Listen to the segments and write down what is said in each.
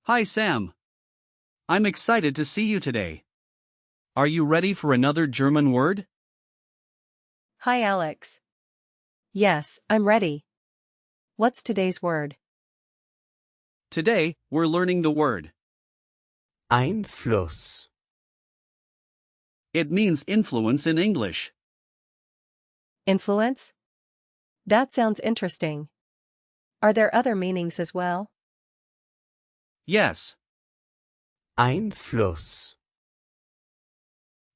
Hi Sam. I'm excited to see you today. Are you ready for another German word? Hi Alex. Yes, I'm ready. What's today's word? Today, we're learning the word. Einfluss. It means influence in English. Influence? That sounds interesting. Are there other meanings as well? Yes. Einfluss.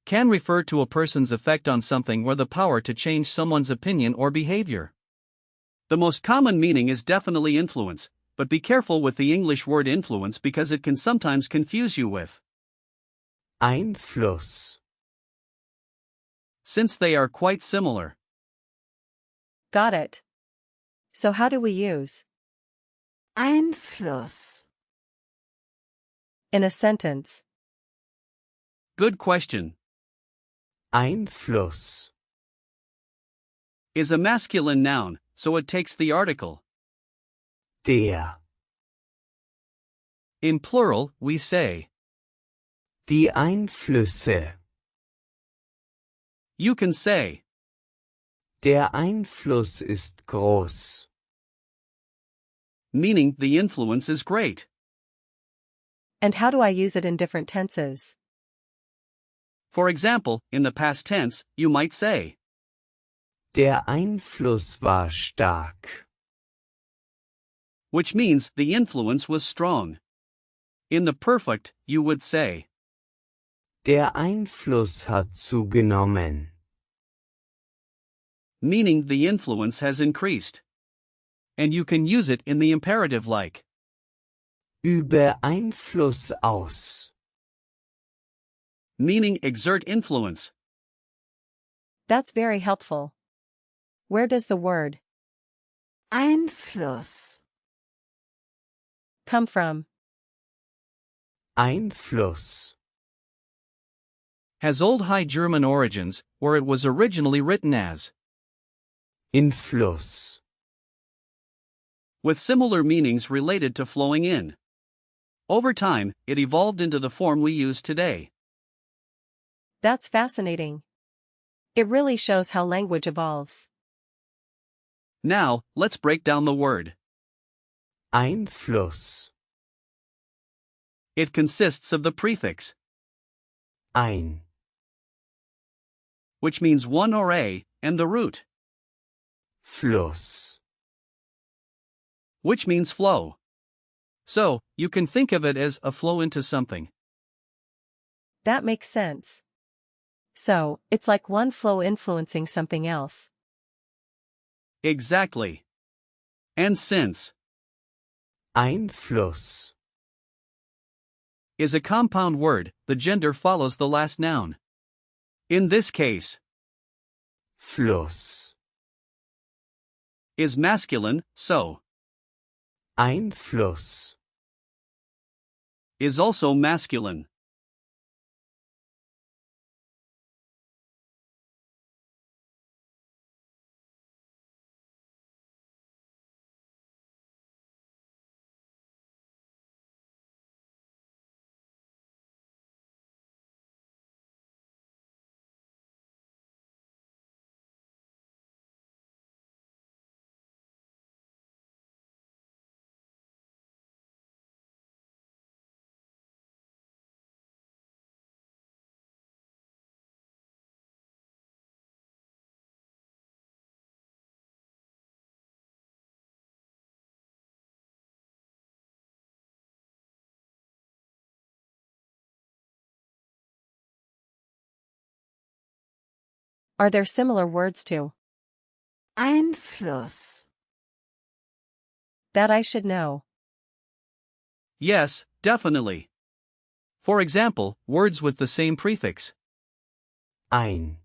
Can refer to a person's effect on something or the power to change someone's opinion or behavior. The most common meaning is definitely influence, but be careful with the English word influence because it can sometimes confuse you with. Einfluss. Since they are quite similar. Got it. So how do we use Einfluss. in a sentence? Good question. Einfluss. Is a masculine noun, so it takes the article. Der. In plural, we say. Die Einflüsse. You can say. Der Einfluss ist groß. Meaning the influence is great. And how do I use it in different tenses? For example, in the past tense, you might say. Der Einfluss war stark. Which means the influence was strong. In the perfect, you would say. Der Einfluss hat zugenommen. Meaning the influence has increased. And you can use it in the imperative like. Übe Einfluss aus. Meaning exert influence. That's very helpful. Where does the word Einfluss. come from? Einfluss. Has Old High German origins, where it was originally written as. Influss. With similar meanings related to flowing in. Over time, it evolved into the form we use today. That's fascinating. It really shows how language evolves. Now, let's break down the word. Einfluss. It consists of the prefix, Ein. which means one or a, and the root, Fluss. which means flow. So, you can think of it as a flow into something. That makes sense. So, it's like one flow influencing something else. Exactly. And since Einfluss. is a compound word, the gender follows the last noun. In this case, Fluss. is masculine, so Einfluss. is also masculine. Are there similar words to Einfluss. that I should know? Yes, definitely. For example, words with the same prefix Ein.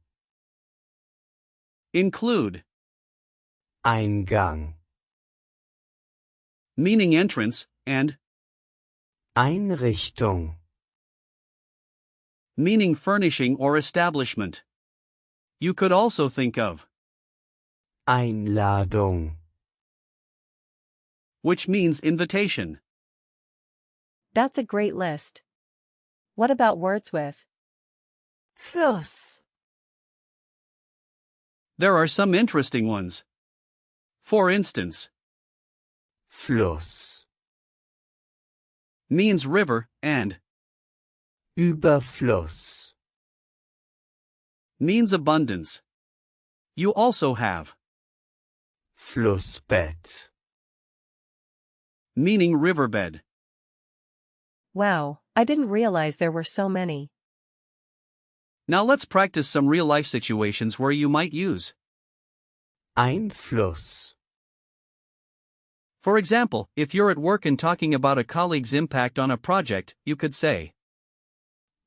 include, Eingang. meaning entrance, and Einrichtung. meaning furnishing or establishment. You could also think of, Einladung. which means invitation. That's a great list. What about words with Fluss, There are some interesting ones. For instance, Fluss, means river and Überfluss, means abundance. You also have Flussbett, meaning riverbed. wow, I didn't realize there were so many. Now let's practice some real-life situations where you might use. Einfluss, For example, if you're at work and talking about a colleague's impact on a project, you could say,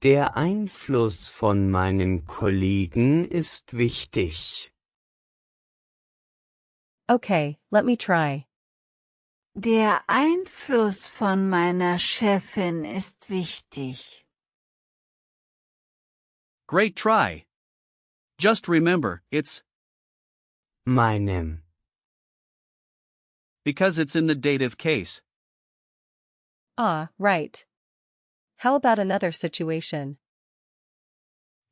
der Einfluss von meinen Kollegen ist wichtig. Okay, let me try. der Einfluss von meiner Chefin ist wichtig. Great try. Just remember, it's Meinem, because it's in the dative case. Ah, right. How about another situation?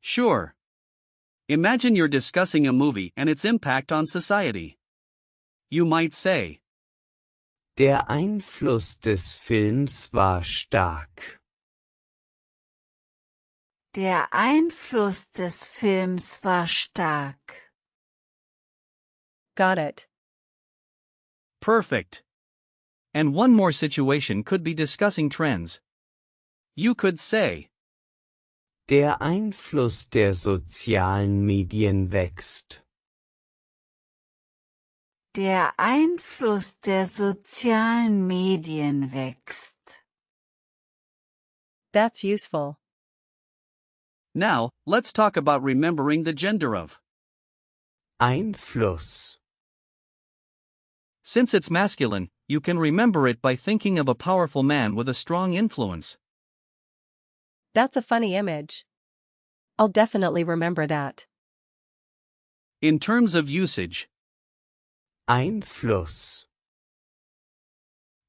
Sure. Imagine you're discussing a movie and its impact on society. You might say, der Einfluss des Films war stark. Der Einfluss des Films war stark. Got it. perfect. And one more situation could be discussing trends. You could say, Der Einfluss der sozialen Medien wächst. Der Einfluss der sozialen Medien wächst. That's useful. now, let's talk about remembering the gender of. Einfluss. Since it's masculine, you can remember it by thinking of a powerful man with a strong influence. That's a funny image. I'll definitely remember that. In terms of usage, Einfluss.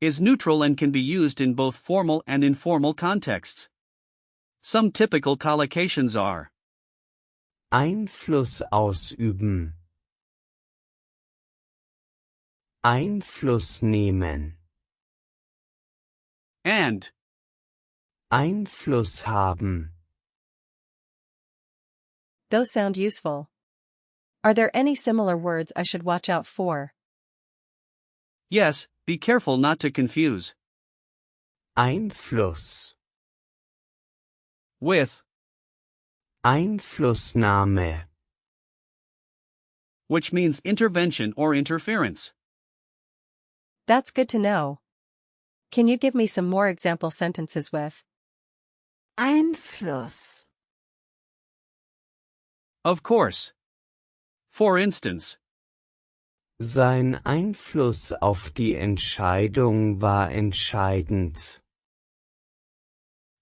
is neutral and can be used in both formal and informal contexts. Some typical collocations are Einfluss ausüben. Einfluss nehmen. and. Einfluss haben. Those sound useful. Are there any similar words I should watch out for? Yes, be careful not to confuse Einfluss. with, Einflussnahme. which means intervention or interference. That's good to know. Can you give me some more example sentences with Einfluss. Of course. For instance, Sein Einfluss auf die Entscheidung war entscheidend.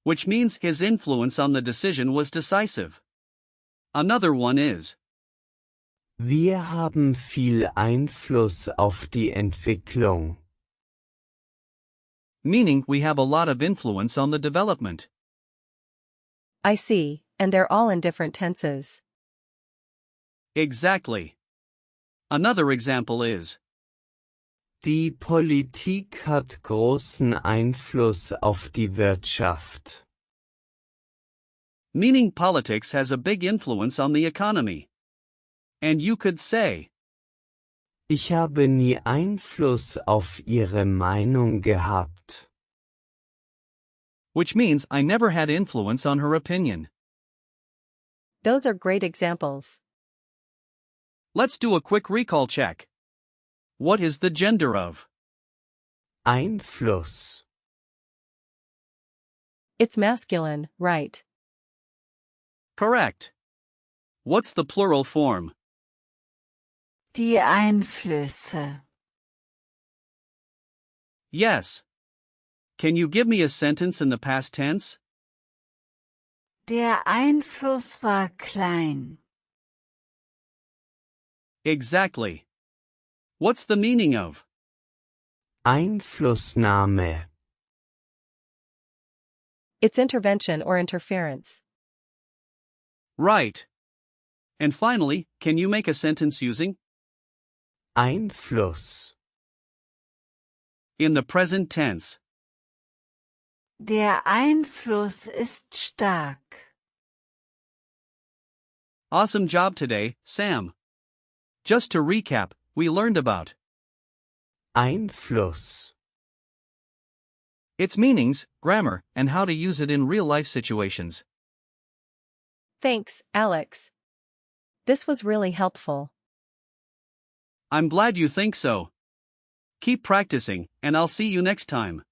which means his influence on the decision was decisive. Another one is, Wir haben viel Einfluss auf die Entwicklung. meaning we have a lot of influence on the development. I see, and they're all in different tenses. Exactly. Another example is, Die Politik hat großen Einfluss auf die Wirtschaft. meaning politics has a big influence on the economy. And you could say, Ich habe nie Einfluss auf ihre Meinung gehabt. which means I never had influence on her opinion. Those are great examples. Let's do a quick recall check. What is the gender of? Einfluss. It's masculine, right? Correct. What's the plural form? Die Einflüsse. Yes. Can you give me a sentence in the past tense? Der Einfluss war klein. Exactly. What's the meaning of? Einflussnahme. It's intervention or interference. Right. And finally, can you make a sentence using Einfluss. in the present tense? Der Einfluss ist stark. Awesome job today, Sam. Just to recap, we learned about Einfluss. its meanings, grammar, and how to use it in real-life situations. Thanks, Alex. This was really helpful. I'm glad you think so. Keep practicing, and I'll see you next time.